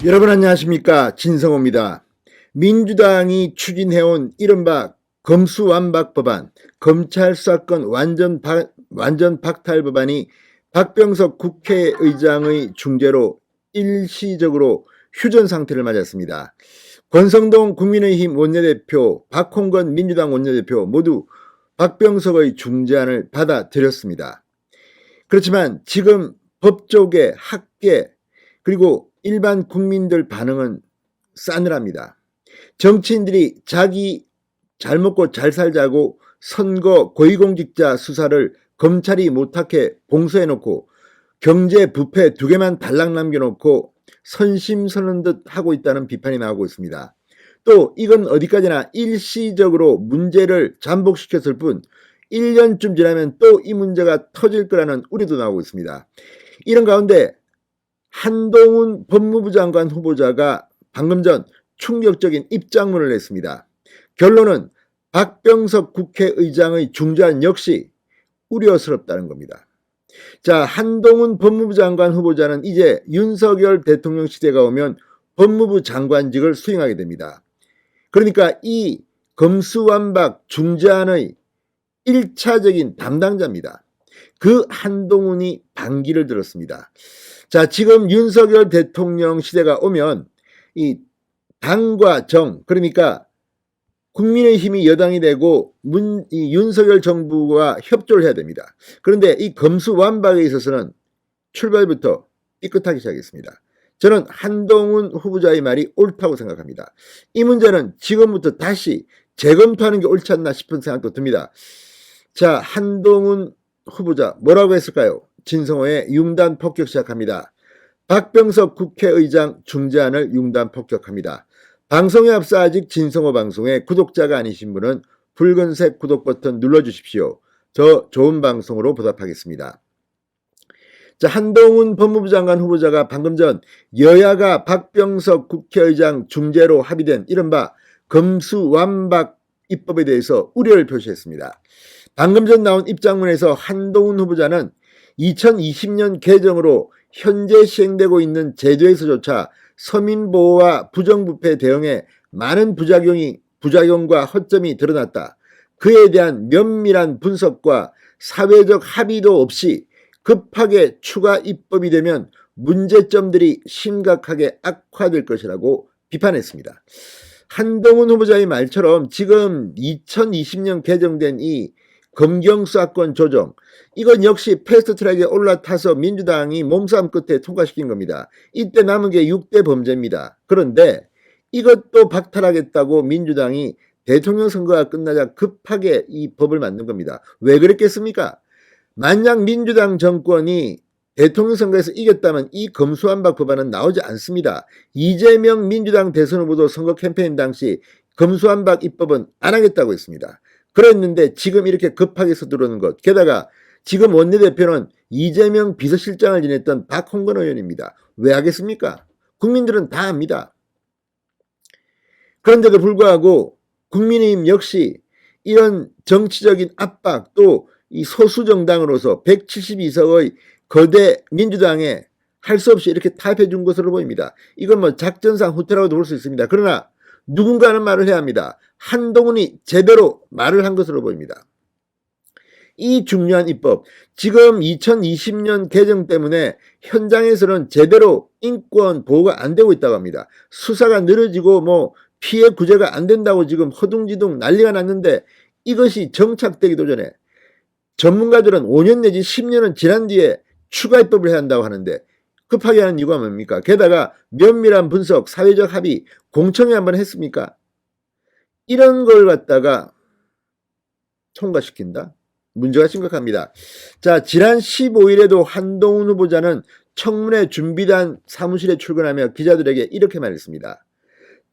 여러분 안녕하십니까, 진성호입니다. 민주당이 추진해온 이른바 검수완박 법안, 검찰 수사권 완전 박탈 법안이 박병석 국회의장의 중재로 일시적으로 휴전 상태를 맞았습니다. 권성동 국민의힘 원내대표, 박홍건 민주당 원내대표 모두 박병석의 중재안을 받아들였습니다. 그렇지만 지금 법조계, 학계, 그리고 일반 국민들 반응은 싸늘합니다. 정치인들이 자기 잘 먹고 잘 살자고 선거 고위공직자 수사를 검찰이 못하게 봉쇄해놓고 경제 부패 2개만 달랑 남겨놓고 선심선언 듯 하고 있다는 비판이 나오고 있습니다. 또 이건 어디까지나 일시적으로 문제를 잠복시켰을 뿐 1년쯤 지나면 또 이 문제가 터질 거라는 우려도 나오고 있습니다. 이런 가운데 한동훈 법무부 장관 후보자가 방금 전 충격적인 입장문을 냈습니다. 결론은 박병석 국회의장의 중재안 역시 우려스럽다는 겁니다. 자, 한동훈 법무부 장관 후보자는 이제 윤석열 대통령 시대가 오면 법무부 장관직을 수행하게 됩니다. 그러니까 이 검수완박 중재안의 1차적인 담당자입니다. 그 한동훈이 반기를 들었습니다. 자, 지금 윤석열 대통령 시대가 오면 이 당과 정, 그러니까 국민의힘이 여당이 되고 이 윤석열 정부와 협조를 해야 됩니다. 그런데 이 검수완박에 있어서는 출발부터 삐끗하기 시작했습니다. 저는 한동훈 후보자의 말이 옳다고 생각합니다. 이 문제는 지금부터 다시 재검토하는 게 옳지 않나 싶은 생각도 듭니다. 자, 한동훈 후보자 뭐라고 했을까요? 진성호의 융단 폭격 시작합니다. 박병석 국회의장 중재안을 융단 폭격합니다. 방송에 앞서 아직 진성호 방송에 구독자가 아니신 분은 붉은색 구독 버튼 눌러주십시오. 더 좋은 방송으로 보답하겠습니다. 자, 한동훈 법무부 장관 후보자가 방금 전 여야가 박병석 국회의장 중재로 합의된 이른바 검수완박 입법에 대해서 우려를 표시했습니다. 방금 전 나온 입장문에서 한동훈 후보자는 2020년 개정으로 현재 시행되고 있는 제도에서조차 서민보호와 부정부패 대응에 많은 부작용과 허점이 드러났다. 그에 대한 면밀한 분석과 사회적 합의도 없이 급하게 추가 입법이 되면 문제점들이 심각하게 악화될 것이라고 비판했습니다. 한동훈 후보자의 말처럼 지금 2020년 개정된 이 검경수사권 조정, 이건 역시 패스트트랙에 올라타서 민주당이 몸싸움 끝에 통과시킨 겁니다. 이때 남은 게 6대 범죄입니다. 그런데 이것도 박탈하겠다고 민주당이 대통령 선거가 끝나자 급하게 이 법을 만든 겁니다. 왜 그랬겠습니까? 만약 민주당 정권이 대통령 선거에서 이겼다면 이 검수완박 법안은 나오지 않습니다. 이재명 민주당 대선 후보도 선거 캠페인 당시 검수완박 입법은 안 하겠다고 했습니다. 그랬는데 지금 이렇게 급하게 서두르는 것, 게다가 지금 원내대표는 이재명 비서실장을 지냈던 박홍건 의원입니다. 왜 하겠습니까? 국민들은 다 압니다. 그런데도 불구하고 국민의힘 역시 이런 정치적인 압박, 또 이 소수정당으로서 172석의 거대 민주당에 할 수 없이 이렇게 타협해 준 것으로 보입니다. 이건 뭐 작전상 후퇴라고도 볼 수 있습니다. 그러나 누군가는 말을 해야 합니다. 한동훈이 제대로 말을 한 것으로 보입니다. 이 중요한 입법, 지금 2020년 개정 때문에 현장에서는 제대로 인권 보호가 안 되고 있다고 합니다. 수사가 늘어지고 뭐 피해 구제가 안 된다고 지금 허둥지둥 난리가 났는데 이것이 정착되기도 전에 전문가들은 5년 내지 10년은 지난 뒤에 추가 입법을 해야 한다고 하는데 급하게 하는 이유가 뭡니까? 게다가 면밀한 분석, 사회적 합의, 공청회 한번 했습니까? 이런 걸 갖다가 통과시킨다? 문제가 심각합니다. 자, 지난 15일에도 한동훈 후보자는 청문회 준비단 사무실에 출근하며 기자들에게 이렇게 말했습니다.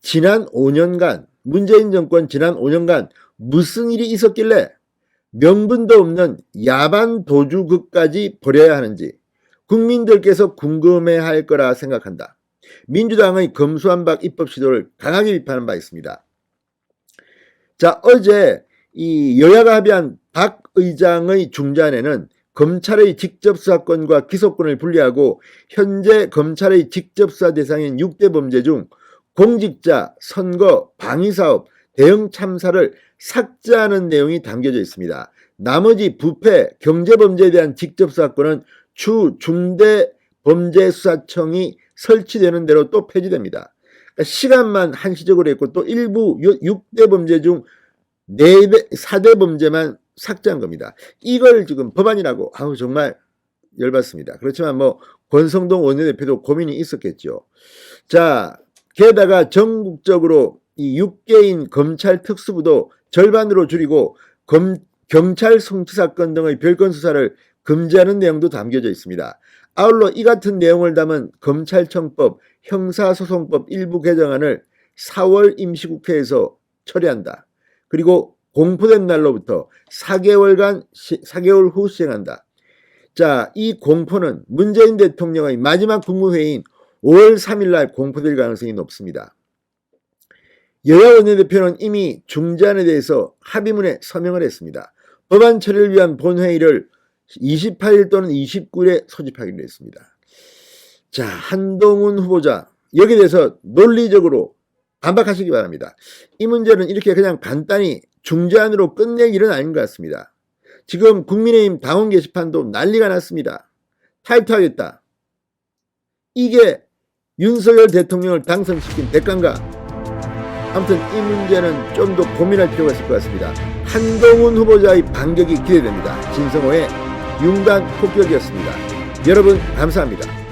지난 5년간, 문재인 정권 지난 5년간 무슨 일이 있었길래 명분도 없는 야반 도주극까지 벌여야 하는지 국민들께서 궁금해할 거라 생각한다. 민주당의 검수완박 입법 시도를 강하게 비판한 바 있습니다. 자, 어제 이 여야가 합의한 박 의장의 중재안에는 검찰의 직접수사권과 기소권을 분리하고 현재 검찰의 직접수사 대상인 6대 범죄 중 공직자, 선거, 방위사업, 대형 참사를 삭제하는 내용이 담겨져 있습니다. 나머지 부패, 경제범죄에 대한 직접수사권은 추 중대범죄수사청이 설치되는 대로 또 폐지됩니다. 그러니까 시간만 한시적으로 했고 또 일부 6대 범죄 중 4대 범죄만 삭제한 겁니다. 이걸 지금 법안이라고 정말 열받습니다. 그렇지만 뭐 권성동 원내대표도 고민이 있었겠죠. 자, 게다가 전국적으로 이 6개인 검찰 특수부도 절반으로 줄이고 경찰 성추 사건 등의 별건 수사를 금지하는 내용도 담겨져 있습니다. 아울러 이 같은 내용을 담은 검찰청법, 형사소송법 일부 개정안을 4월 임시국회에서 처리한다. 그리고 공포된 날로부터 4개월 후 시행한다. 자, 이 공포는 문재인 대통령의 마지막 국무회의인 5월 3일 날 공포될 가능성이 높습니다. 여야 원내대표는 이미 중재안에 대해서 합의문에 서명을 했습니다. 법안 처리를 위한 본회의를 28일 또는 29일에 소집하기로 했습니다. 자, 한동훈 후보자 여기에 대해서 논리적으로 반박하시기 바랍니다. 이 문제는 이렇게 그냥 간단히 중재안으로 끝낼 일은 아닌 것 같습니다. 지금 국민의힘 당원 게시판도 난리가 났습니다. 탈퇴하겠다. 이게 윤석열 대통령을 당선시킨 대가인가? 아무튼 이 문제는 좀 더 고민할 필요가 있을 것 같습니다. 한동훈 후보자의 반격이 기대됩니다. 진성호의 융단 폭격이었습니다. 여러분 감사합니다.